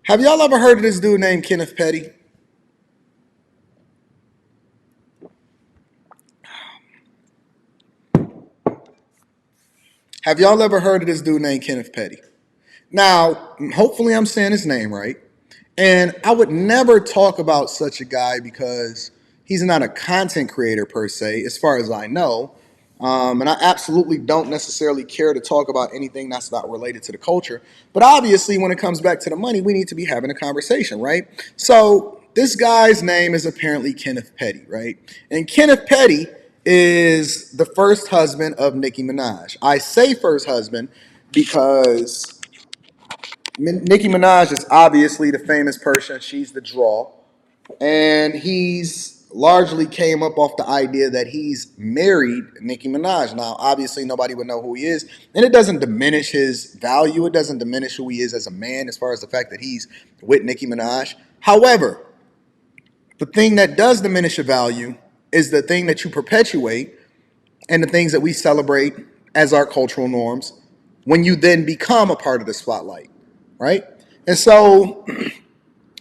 Have y'all ever heard of this dude named Kenneth Petty? Have y'all ever heard of this dude named Kenneth Petty? Now, hopefully I'm saying his name right. And I would never talk about such a guy because he's not a content creator per se, as far as I know. And I absolutely don't necessarily care to talk about anything that's not related to the culture. But obviously, when it comes back to the money, we need to be having a conversation, right? So this guy's name is apparently Kenneth Petty, right? And Kenneth Petty is the first husband of Nicki Minaj. I say first husband because Nicki Minaj is obviously the famous person. She's the draw. And he's largely came up off the idea that he's married Nicki Minaj. Now, obviously, nobody would know who he is. And it doesn't diminish his value. It doesn't diminish who he is as a man as far as the fact that he's with Nicki Minaj. However, the thing that does diminish your value is the thing that you perpetuate and the things that we celebrate as our cultural norms when you then become a part of the spotlight, right? And so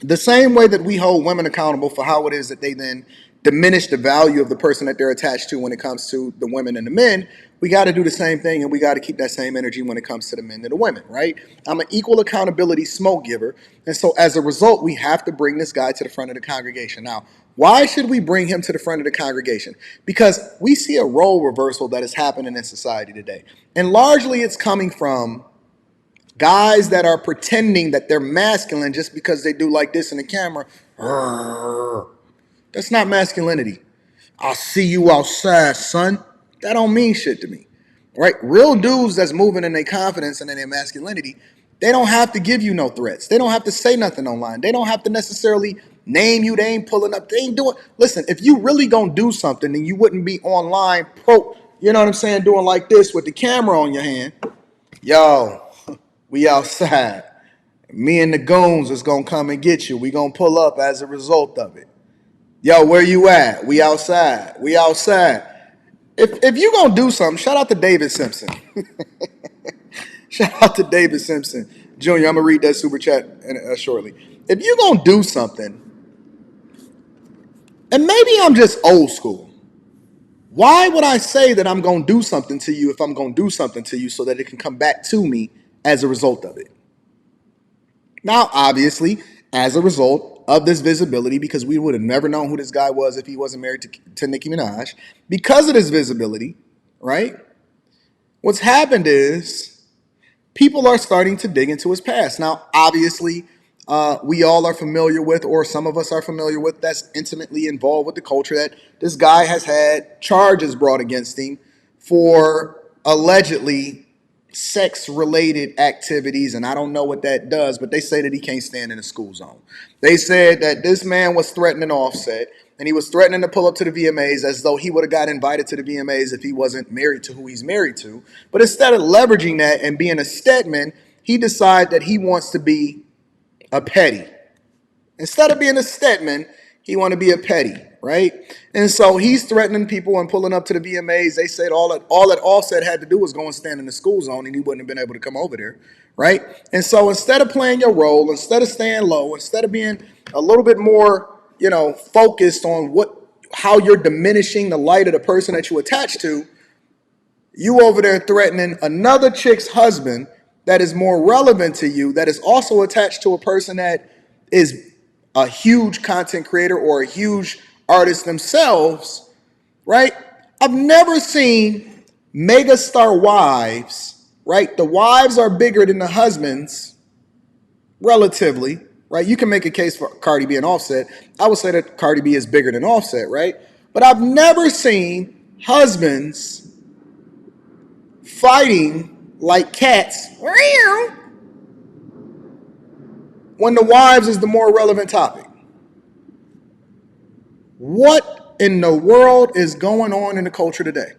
the same way that we hold women accountable for how it is that they then diminish the value of the person that they're attached to when it comes to the women and the men, we got to do the same thing, and we got to keep that same energy when it comes to the men and the women, right? I'm an equal accountability smoke giver, and so as a result, we have to bring this guy to the front of the congregation. Now, why should we bring him to the front of the congregation? Because we see a role reversal that is happening in society today, and largely it's coming from guys that are pretending that they're masculine just because they do like this in the camera. That's not masculinity. I'll see you outside, son. That don't mean shit to me. Right? Real dudes that's moving in their confidence and in their masculinity, they don't have to give you no threats. They don't have to say nothing online. They don't have to necessarily name you. They ain't pulling up. They ain't doing. Listen, if you really gonna do something, then you wouldn't be online you know what I'm saying, doing like this with the camera on your hand. Yo, we outside. Me and the goons is gonna come and get you. We gonna pull up as a result of it. Yo, where you at? We outside. We outside. If you gonna do something, shout out to David Simpson. Shout out to David Simpson Jr. I'm gonna read that super chat shortly. If you gonna do something, and maybe I'm just old school, why would I say that I'm gonna do something to you if I'm gonna do something to you so that it can come back to me as a result of it? Now, obviously, as a result of this visibility, because we would have never known who this guy was if he wasn't married to Nicki Minaj, because of this visibility, right? What's happened is people are starting to dig into his past. Now, obviously, we all are familiar with, or some of us are familiar with, that's intimately involved with the culture, that this guy has had charges brought against him for allegedly sex-related activities, and I don't know what that does, but they say that he can't stand in the school zone. They said that this man was threatening Offset, and he was threatening to pull up to the VMAs as though he would have got invited to the VMAs if he wasn't married to who he's married to. But instead of leveraging that and being a Stedman, he decided that he wants to be a petty. Instead of being a Stedman, he want to be a petty, right? And so he's threatening people and pulling up to the VMAs. They said all that Offset had to do was go and stand in the school zone, and he wouldn't have been able to come over there, right? And so instead of playing your role, instead of staying low, instead of being a little bit more, focused on how you're diminishing the light of the person that you attach to, you over there threatening another chick's husband that is more relevant to you, that is also attached to a person that is a huge content creator or a huge artist themselves, right? I've never seen megastar wives, right? The wives are bigger than the husbands, relatively, right? You can make a case for Cardi B and Offset. I would say that Cardi B is bigger than Offset, right? But I've never seen husbands fighting like cats when the wives is the more relevant topic. What in the world is going on in the culture today?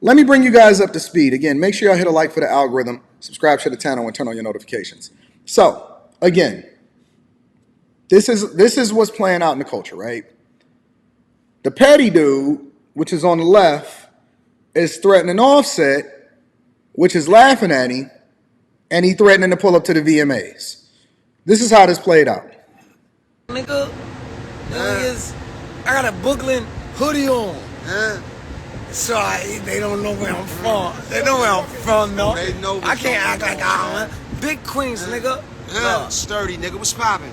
Let me bring you guys up to speed. Again, make sure y'all hit a like for the algorithm, subscribe to the channel, and turn on your notifications. So, again, this is what's playing out in the culture, right? The petty dude, which is on the left, is threatening Offset, which is laughing at him, and he threatening to pull up to the VMAs. This is how this played out. Nigga, I got a Brooklyn hoodie on. So they don't know where I'm from. They know where I'm from, though. I can't act like I don't. Big Queens, nigga. Yeah, sturdy, nigga. What's poppin'?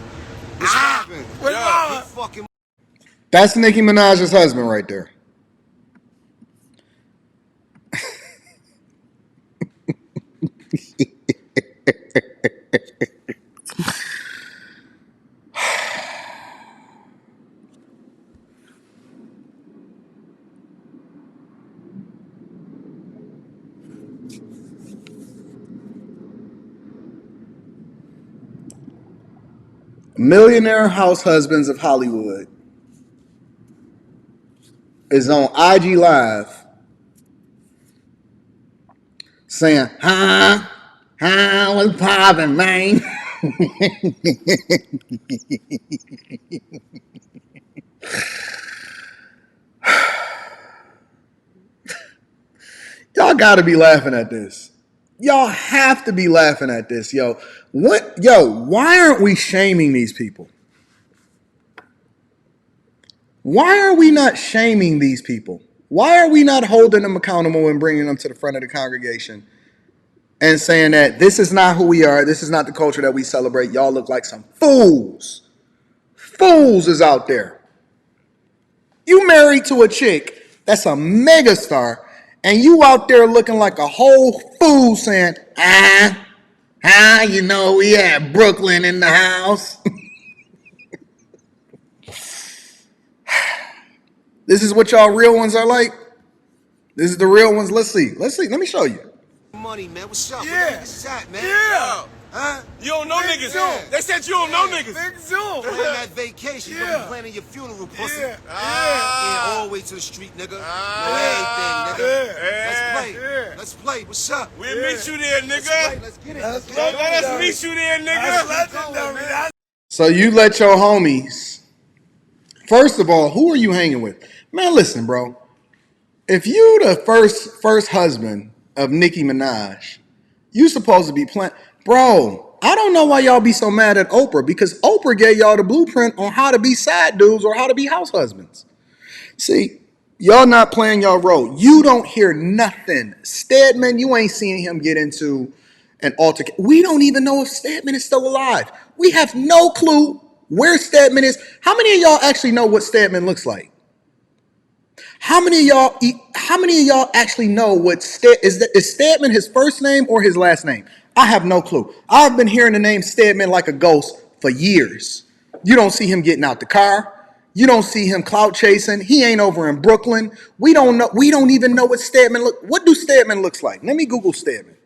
What's poppin'? What's fucking. That's Nicki Minaj's husband right there. Millionaire House Husbands of Hollywood is on IG Live saying, what's poppin', man? Y'all gotta be laughing at this. Y'all have to be laughing at this, yo. Why aren't we shaming these people? Why are we not shaming these people? Why are we not holding them accountable and bringing them to the front of the congregation and saying that this is not who we are, this is not the culture that we celebrate, y'all look like some fools. Fools is out there. You married to a chick that's a megastar, and you out there looking like a whole fool saying, we had Brooklyn in the house. This is what y'all real ones are like? This is the real ones? Let's see. Let me show you. Money, man. What's up? Yeah. Where niggas at, man? Yeah. Huh? You don't know Big niggas. Zoom. They said you don't know niggas. Big Zoom. Plan that vacation. You be planning your funeral, pussy. Yeah. All the way to the street, nigga. Know everything, nigga. Let's play. What's up? We'll meet you there, nigga. Let's get it. Let us meet you there, nigga. So you let your homies, first of all, who are you hanging with? Man, listen, bro. If you the first husband of Nicki Minaj, you supposed to be playing. Bro, I don't know why y'all be so mad at Oprah, because Oprah gave y'all the blueprint on how to be side dudes or how to be house husbands. See, y'all not playing y'all role. You don't hear nothing. Stedman, you ain't seeing him get into an altercation. We don't even know if Stedman is still alive. We have no clue where Stedman is. How many of y'all actually know what Stedman looks like? How many of y'all actually know what is Stedman his first name or his last name? I have no clue. I've been hearing the name Stedman like a ghost for years. You don't see him getting out the car. You don't see him clout chasing. He ain't over in Brooklyn. We don't know. We don't even know what Stedman look. What do Stedman looks like? Let me Google Stedman.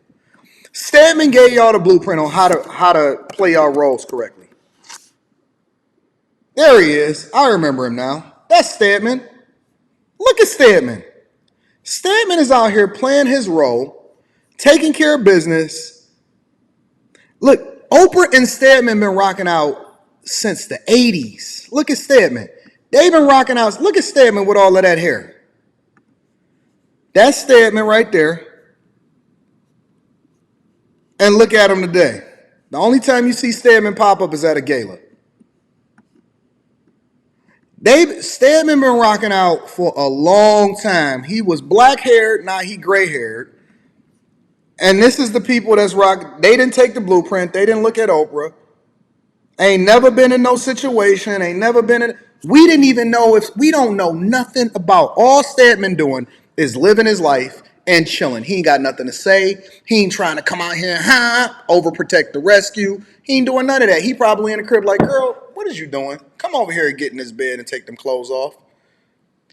Stedman gave y'all the blueprint on how to play y'all roles correctly. There he is. I remember him now. That's Stedman. Look at Stedman. Stedman is out here playing his role, taking care of business. Look, Oprah and Stedman been rocking out since the 80s. Look at Stedman. They've been rocking out. Look at Stedman with all of that hair. That's Stedman right there. And look at him today. The only time you see Stedman pop up is at a gala. Stedman been rocking out for a long time. He was black haired, now he gray haired. And this is the people that's rocking. They didn't take the blueprint. They didn't look at Oprah. Ain't never been in no situation. Ain't never been in. We didn't even know if we don't know nothing about. All Stedman doing is living his life and chilling. He ain't got nothing to say. He ain't trying to come out here and overprotect the rescue. He ain't doing none of that. He probably in the crib like, girl, what is you doing? Come over here and get in this bed and take them clothes off.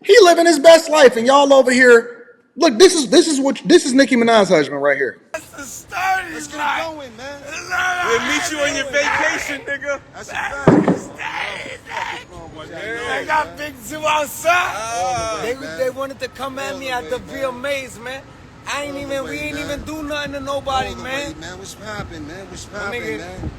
He living his best life, and y'all over here. Look, this is Nicki Minaj's husband right here. That's the start. Let's get it going, man. We'll meet you on your vacation, nigga. That's a fact. I got Big Zoo outside. They wanted to come at me at the VMAs, man. We ain't even do nothing to nobody, man. What's poppin', man? What's poppin', man?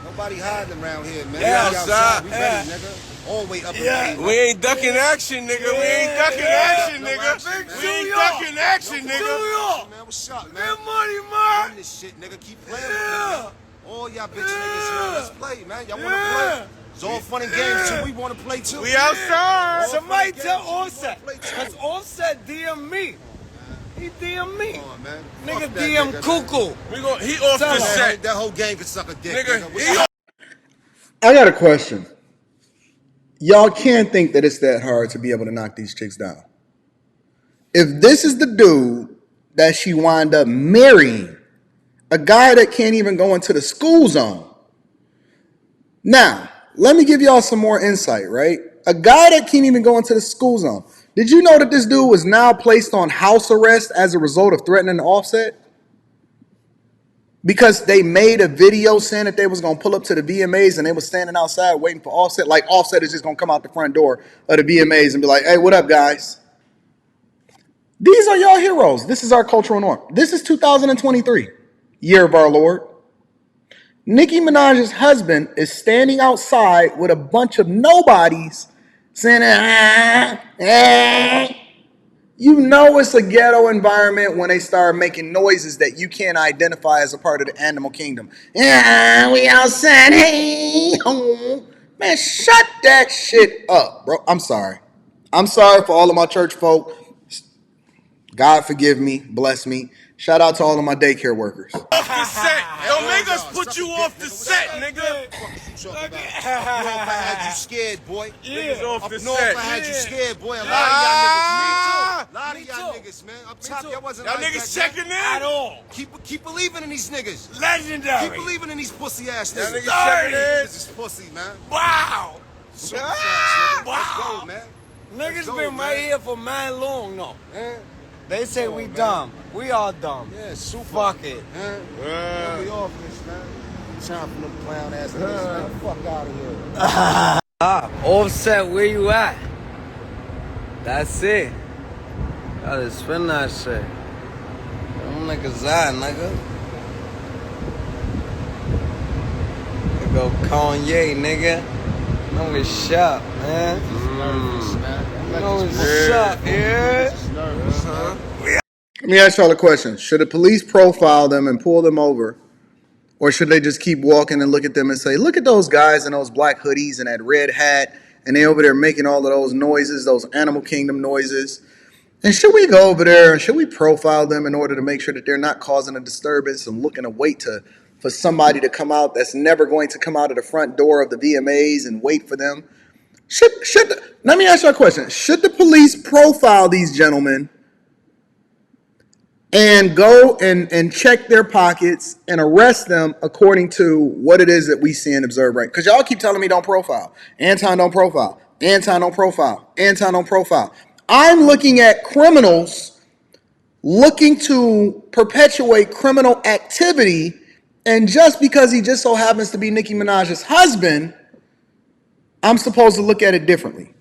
Nobody hiding around here, man. Yeah, we outside. We ready, nigga. All the way up in the We ain't ducking action, nigga. We ain't ducking action, nigga. We ain't ducking action, nigga. Man, what's up, man? Good money, man. Run this shit, nigga. Keep playing with me, man. All y'all bitch niggas, man. Let's play, man. Y'all wanna play? It's all fun and games too. We wanna play too. We outside. Somebody tell Offset. Cause Offset DM me. He DM me. Come on, man. Nigga DM Cuckoo. He off the set. That whole game could suck a dick. Nigga, I got a question. Y'all can't think that it's that hard to be able to knock these chicks down. If this is the dude that she wind up marrying, a guy that can't even go into the school zone. Now, let me give y'all some more insight, right? A guy that can't even go into the school zone. Did you know that this dude was now placed on house arrest as a result of threatening Offset? Because they made a video saying that they was going to pull up to the VMAs and they was standing outside waiting for Offset. Like Offset is just going to come out the front door of the VMAs and be like, hey, what up, guys? These are y'all heroes. This is our cultural norm. This is 2023, year of our Lord. Nicki Minaj's husband is standing outside with a bunch of nobodies saying, You know it's a ghetto environment when they start making noises that you can't identify as a part of the animal kingdom. Yeah, we outside. Hey, oh. Man, shut that shit up, bro. I'm sorry. I'm sorry for all of my church folk. God forgive me, bless me. Shout out to all of my daycare workers. off the set. Don't make us put you off the set, nigga. Up north, I had you scared, boy. Niggas off the Up north, set. I had you scared, boy. A lot of y'all niggas. A lot of y'all niggas, man. Up top, y'all wasn't Y'all like niggas that, checking in? At all. Keep believing in these niggas. Legendary. Keep believing in these pussy ass Y'all niggas. niggas checking in? This is pussy, man. Wow. Let's go, man. Niggas go, been man. right here for man long, though. Eh? They say we dumb. We all dumb. Yeah, super. Fuck it. We off this, man. Time for them clown ass niggas, man. Fuck out of here. Offset, where you at? That's it. Gotta spin that shit. Them niggas out, nigga. There go Kanye, nigga. Know it's shop, man. Know it's shop, yeah? Let me ask y'all a question. Should the police profile them and pull them over? Or should they just keep walking and look at them and say, look at those guys in those black hoodies and that red hat, and they over there making all of those noises, those animal kingdom noises. And should we go over there and should we profile them in order to make sure that they're not causing a disturbance and looking to wait for somebody to come out that's never going to come out of the front door of the VMAs and wait for them? Let me ask you a question. Should the police profile these gentlemen and go and check their pockets and arrest them according to what it is that we see and observe, right? Because y'all keep telling me don't profile. Anton don't profile. Anton don't profile. Anton don't profile. I'm looking at criminals looking to perpetuate criminal activity, and just because he just so happens to be Nicki Minaj's husband, I'm supposed to look at it differently.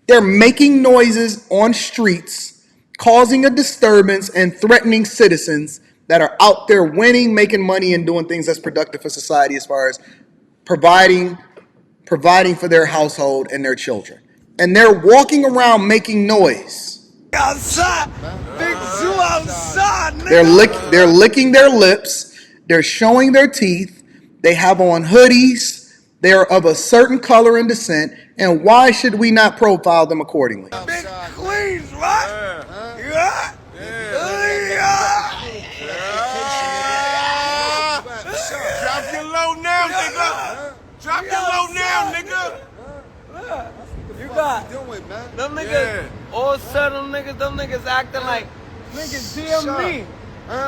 They're making noises on streets, causing a disturbance and threatening citizens that are out there winning, making money, and doing things that's productive for society as far as providing for their household and their children. And they're walking around making noise. Outside. Big Zoo outside, nigga. They're licking their lips. They're showing their teeth. They have on hoodies. They're of a certain color and descent. And why should we not profile them accordingly? Big Queens, right? Yeah. Drop your low now, nigga. Drop your low now, nigga. You got Doing, man. them niggas, all set them niggas acting like niggas DM me.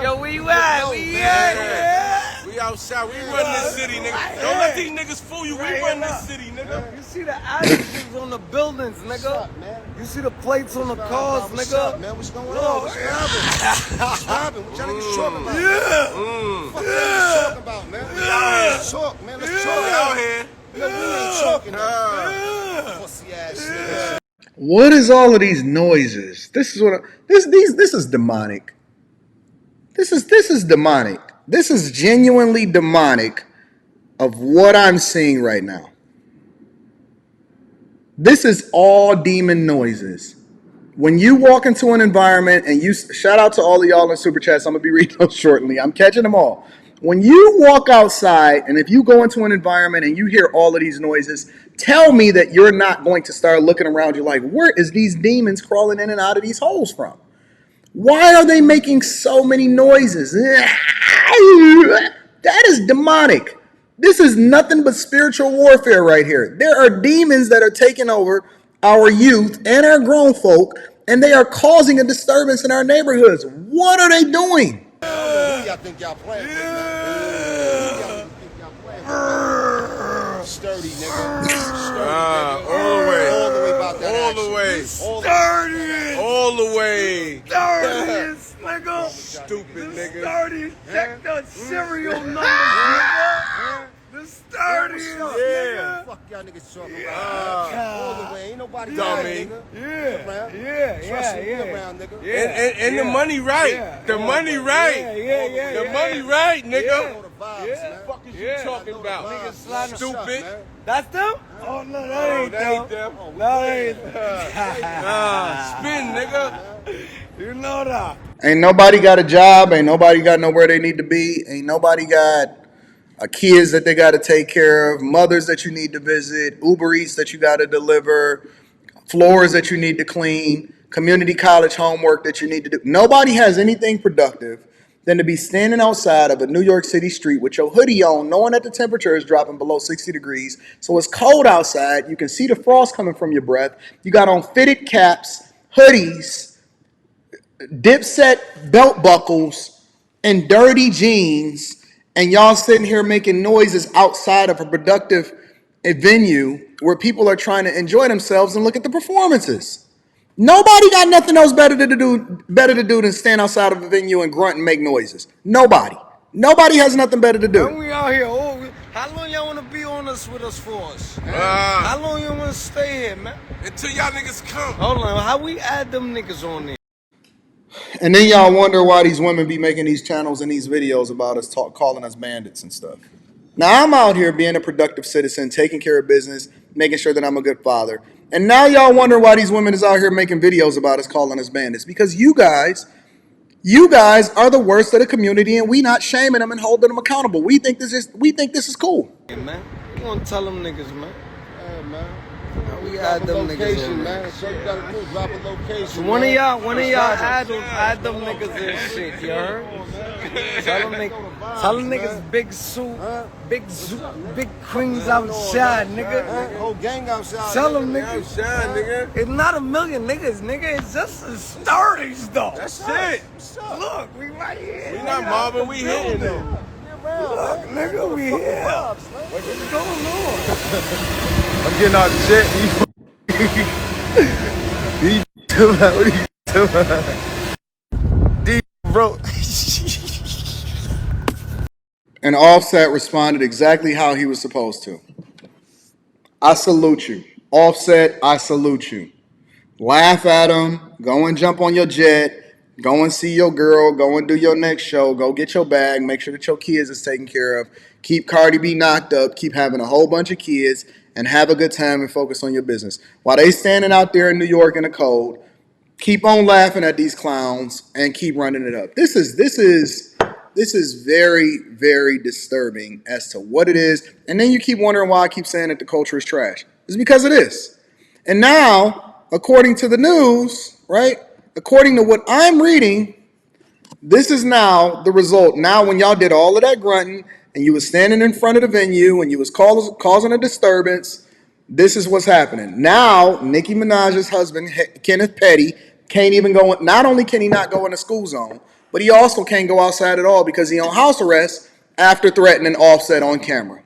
Yo, where you at? We at? We outside. We run this city, nigga. Don't let these niggas fool you. We run this city, nigga. You see the addresses on the buildings, nigga. You see the plates on the cars, nigga. Man, what's going on? What's happening? What's happening? What y'all niggas talking about? What y'all niggas talking about, man? Let's talk, man. Let's talk. Out here. We ain't talking. Pussy ass niggas. What is all of these noises? This is demonic. This is demonic. This is genuinely demonic of what I'm seeing right now. This is all demon noises. When you walk into an environment and shout out to all of y'all in Super Chats, I'm going to be reading those shortly. I'm catching them all. When you walk outside and if you go into an environment and you hear all of these noises, tell me that you're not going to start looking around you like, where is these demons crawling in and out of these holes from? Why are they making so many noises? That is demonic. This is nothing but spiritual warfare right here. There are demons that are taking over our youth and our grown folk, and they are causing a disturbance in our neighborhoods. What are they doing? I don't know who y'all think y'all playing with, man. Sturdy, nigga. Sturdy, nigga. All the way. All the way about that All action. the way. Sturdy. All the way. Sturdiest, nigga. Stupid nigga. Sturdy. Check the serial numbers, nigga. The sturdiest, nigga. Fuck y'all niggas talking about. All the way. Ain't nobody Dummy. nigga. Yeah. Around, nigga. And the money right. Yeah. The money right. Yeah. The money right, nigga. All the vibes, man. What the fuck is you talking about? Niggas sliding- Stupid. That's them? Oh, no, that ain't That them. ain't them. That ain't them. Spin, nigga. You know that. Ain't nobody got a job. Ain't nobody got nowhere they need to be. Ain't nobody got kids that they got to take care of, mothers that you need to visit, Uber Eats that you got to deliver, floors that you need to clean, community college homework that you need to do. Nobody has anything productive than to be standing outside of a New York City street with your hoodie on, knowing that the temperature is dropping below 60 degrees. So it's cold outside. You can see the frost coming from your breath. You got on fitted caps, hoodies, Dipset belt buckles, and dirty jeans, and y'all sitting here making noises outside of a productive venue where people are trying to enjoy themselves and look at the performances. Nobody got nothing else better to do than stand outside of a venue and grunt and make noises. Nobody has nothing better to do. And we out here. How long y'all want to be on us with us for us? How long you want to stay here, man? Until y'all niggas come. Hold on. How we add them niggas on there? And then y'all wonder why these women be making these channels and these videos about us calling us bandits and stuff. Now I'm out here being a productive citizen, taking care of business, making sure that I'm a good father. And now y'all wonder why these women is out here making videos about us calling us bandits. Because you guys are the worst of the community, and we not shaming them and holding them accountable. We think this is cool. Hey, man. You want to tell them niggas, man? Hey, man. We add them niggas location, on man. there. So you gotta do, drop a location. One of man. y'all add them niggas and shit, you heard? Tell them niggas big queens outside, nigga. Whole gang outside. Tell them niggas. Shine, nigga. It's not a million niggas, nigga. It's just the sturdies, though. That's it. Look, we right here. We not mobbing, we hitting them. Look, nigga, we here. What's going on? I'm getting out the jet. What are you doing? D bro. And Offset responded exactly how he was supposed to. I salute you. Offset, I salute you. Laugh at him. Go and jump on your jet. Go and see your girl. Go and do your next show. Go get your bag. Make sure that your kids is taken care of. Keep Cardi B knocked up. Keep having a whole bunch of kids. And have a good time and focus on your business. While they standing out there in New York in the cold, keep on laughing at these clowns and keep running it up. This is very, very disturbing as to what it is. And then you keep wondering why I keep saying that the culture is trash. It's because it is. And now, according to the news, right? According to what I'm reading, this is now the result. Now, when y'all did all of that grunting and you was standing in front of the venue and you was causing a disturbance, this is what's happening. Now, Nicki Minaj's husband, Kenneth Petty, can't even go. Not only can he not go in the school zone, but he also can't go outside at all because he's on house arrest after threatening Offset on camera.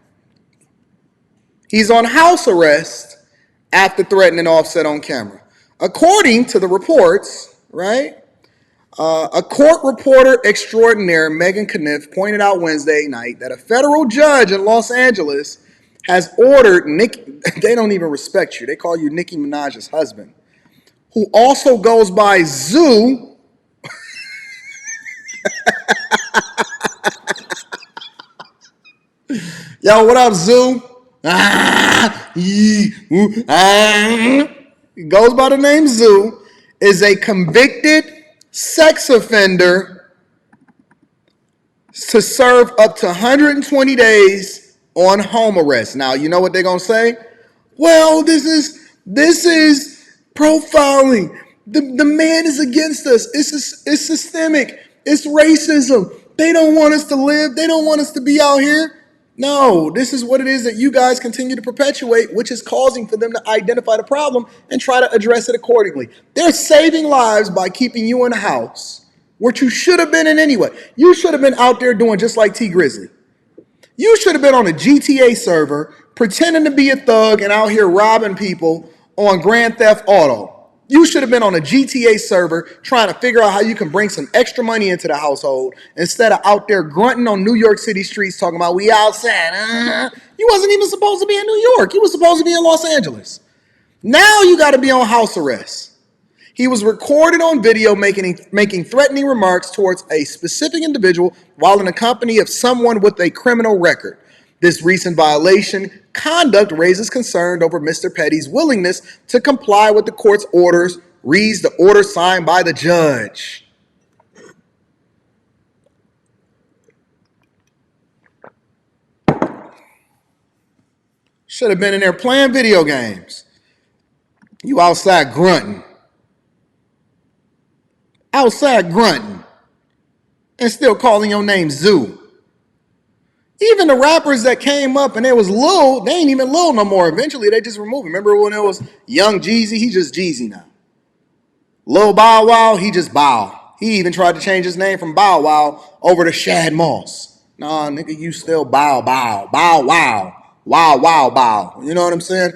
He's on house arrest after threatening Offset on camera. According to the reports, right? A court reporter extraordinaire, Megan Kenneth, pointed out Wednesday night that a federal judge in Los Angeles has ordered they don't even respect you. They call you Nicki Minaj's husband, who also goes by Zoo. Yo, what up, Zoo? Goes by the name Zoo, is a convicted sex offender to serve up to 120 days on home arrest. Now, you know what they're going to say? Well, this is profiling. The man is against us. It's systemic. It's racism. They don't want us to live. They don't want us to be out here. No, this is what it is that you guys continue to perpetuate, which is causing for them to identify the problem and try to address it accordingly. They're saving lives by keeping you in a house, which you should have been in anyway. You should have been out there doing just like T Grizzly. You should have been on a GTA server pretending to be a thug and out here robbing people on Grand Theft Auto. You should have been on a GTA server trying to figure out how you can bring some extra money into the household instead of out there grunting on New York City streets talking about we outside. You wasn't even supposed to be in New York. You was supposed to be in Los Angeles. Now you got to be on house arrest. He was recorded on video making threatening remarks towards a specific individual while in the company of someone with a criminal record. This recent violation conduct raises concern over Mr. Petty's willingness to comply with the court's orders, reads the order signed by the judge. Should have been in there playing video games. You outside grunting. Outside grunting. And still calling your name Zoo. Even the rappers that came up and it was Lil, they ain't even Lil no more. Eventually, they just removed him. Remember when it was Young Jeezy? He just Jeezy now. Lil Bow Wow, he just Bow. He even tried to change his name from Bow Wow over to Shad Moss. Nah, nigga, you still Bow Bow. Bow Wow. Wow, wow, bow. You know what I'm saying?